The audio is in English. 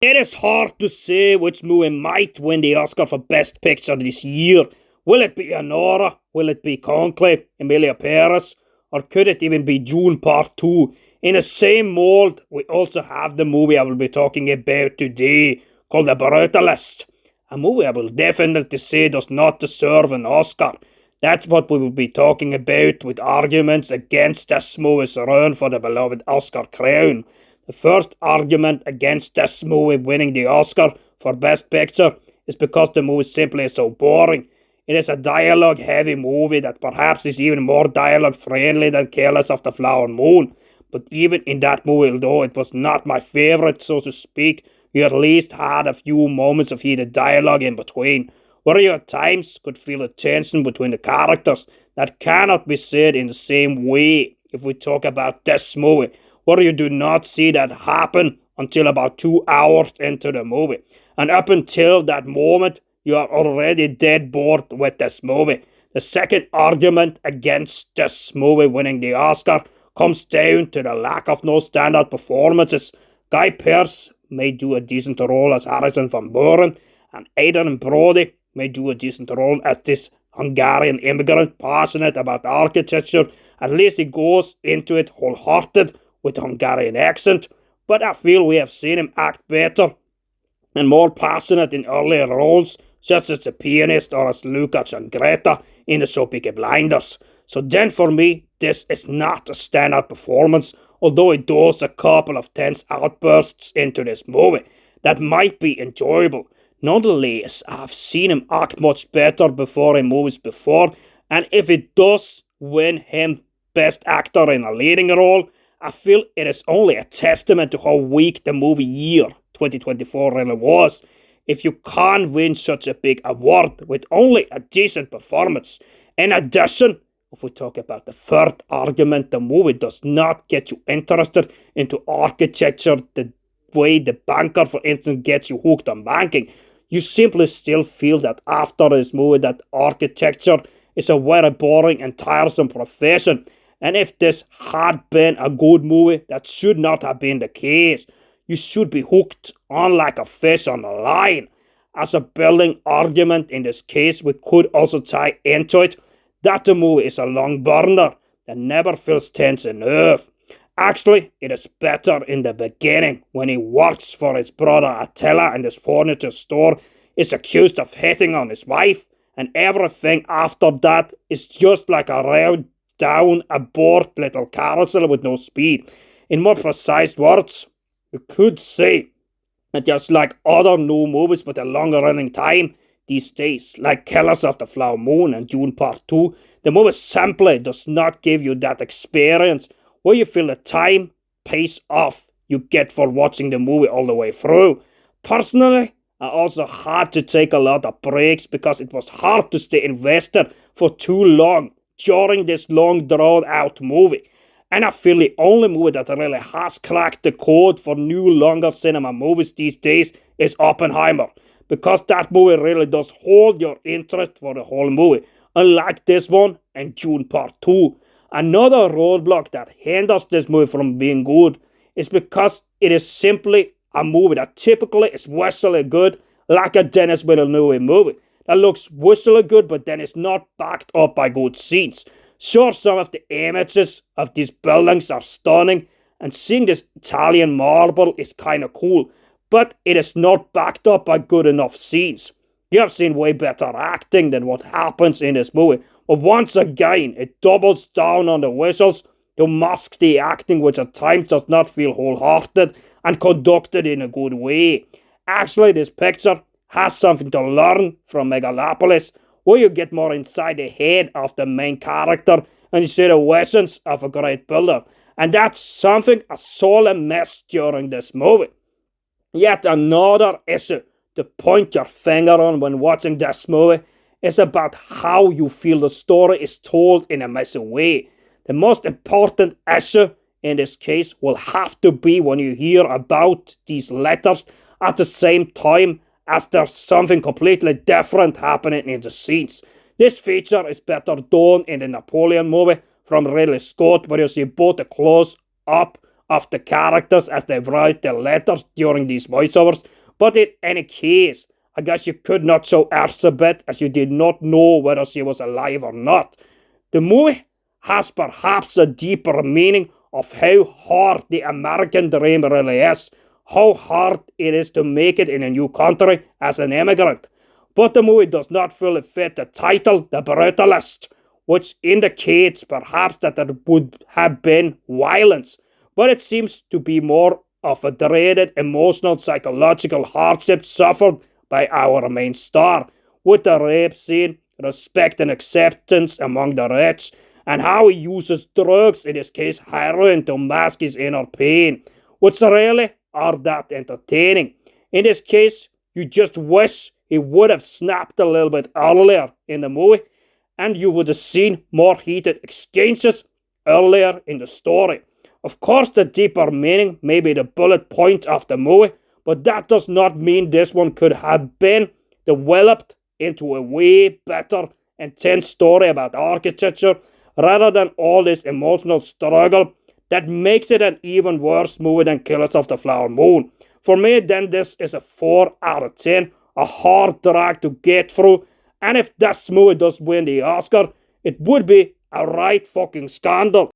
It is hard to say which movie might win the Oscar for Best Picture this year. Will it be Anora? Will it be Conclave, Emilia Paris? Or could it even be June Part 2? In the same mold, we also have the movie I will be talking about today, called The Brutalist. A movie I will definitely say does not deserve an Oscar. That's what we will be talking about, with arguments against this movie's run for the beloved Oscar crown. The first argument against this movie winning the Oscar for Best Picture is because the movie simply is so boring. It is a dialogue heavy movie that perhaps is even more dialogue friendly than Killers of the Flower Moon. But even in that movie, although it was not my favorite, so to speak, you at least had a few moments of heated dialogue in between, where you at times could feel the tension between the characters that cannot be said in the same way if we talk about this movie, where you do not see that happen until about 2 hours into the movie. And up until that moment, you are already dead bored with this movie. The second argument against this movie winning the Oscar comes down to the lack of no standout performances. Guy Pearce may do a decent role as Harrison van Buren, and Adrian Brody may do a decent role as this Hungarian immigrant passionate about architecture. At least he goes into it wholehearted with a Hungarian accent, but I feel we have seen him act better and more passionate in earlier roles, such as the pianist or as Lucas and Greta in the show Peaky Blinders. So then for me, this is not a standout performance, although it does a couple of tense outbursts into this movie that might be enjoyable. Nonetheless, I've seen him act much better before in movies before, and if it does win him Best Actor in a leading role, I feel it is only a testament to how weak the movie year 2024 really was. If you can't win such a big award with only a decent performance. In addition, if we talk about the third argument, the movie does not get you interested into architecture the way The Banker, for instance, gets you hooked on banking. You simply still feel that after this movie that architecture is a very boring and tiresome profession. And if this had been a good movie, that should not have been the case. You should be hooked on like a fish on a line. As a building argument in this case, we could also tie into it that the movie is a long burner that never feels tense enough. Actually, it is better in the beginning when he works for his brother Attila in his furniture store, is accused of hitting on his wife, and everything after that is just like a round down a bored little carousel with no speed. In more precise words, you could say that just like other new movies with a longer running time these days, like Killers of the Flower Moon and June Part 2, the movie simply does not give you that experience where you feel the time pace off you get for watching the movie all the way through. Personally, I also had to take a lot of breaks because it was hard to stay invested for too long during this long drawn out movie. And I feel the only movie that really has cracked the code for new longer cinema movies these days is Oppenheimer. Because that movie really does hold your interest for the whole movie. Unlike this one and June Part 2. Another roadblock that hinders this movie from being good is because it is simply a movie that typically is visually good, like a Denis Villeneuve movie that looks visually good but then is not backed up by good scenes. Sure, some of the images of these buildings are stunning, and seeing this Italian marble is kind of cool, but it is not backed up by good enough scenes. You have seen way better acting than what happens in this movie, but once again, it doubles down on the visuals to mask the acting, which at times does not feel wholehearted and conducted in a good way. Actually, this picture has something to learn from Megalopolis, where you get more inside the head of the main character and you see the visions of a great builder. And that's something I sorely missed during this movie. Yet another issue to point your finger on when watching this movie is about how you feel the story is told in a messy way. The most important issue in this case will have to be when you hear about these letters at the same time as there's something completely different happening in the scenes. This feature is better done in the Napoleon movie from Ridley Scott, where you see both a close-up of the characters as they write their letters during these voiceovers. But in any case, I guess you could not show Elizabeth as you did not know whether she was alive or not. The movie has perhaps a deeper meaning of how hard the American dream really is, how hard it is to make it in a new country as an immigrant. But the movie does not fully fit the title, The Brutalist, which indicates perhaps that there would have been violence, but it seems to be more of a dreaded emotional psychological hardship suffered by our main star, with the rape scene, respect and acceptance among the rich, and how he uses drugs, in this case heroin, to mask his inner pain, which really are that entertaining. In this case, you just wish he would have snapped a little bit earlier in the movie, and you would have seen more heated exchanges earlier in the story. Of course, the deeper meaning may be the bullet point of the movie, but that does not mean this one could have been developed into a way better, intense story about architecture rather than all this emotional struggle that makes it an even worse movie than Killers of the Flower Moon. For me, then, this is a 4 out of 10, a hard drag to get through, and if this movie does win the Oscar, it would be a right fucking scandal.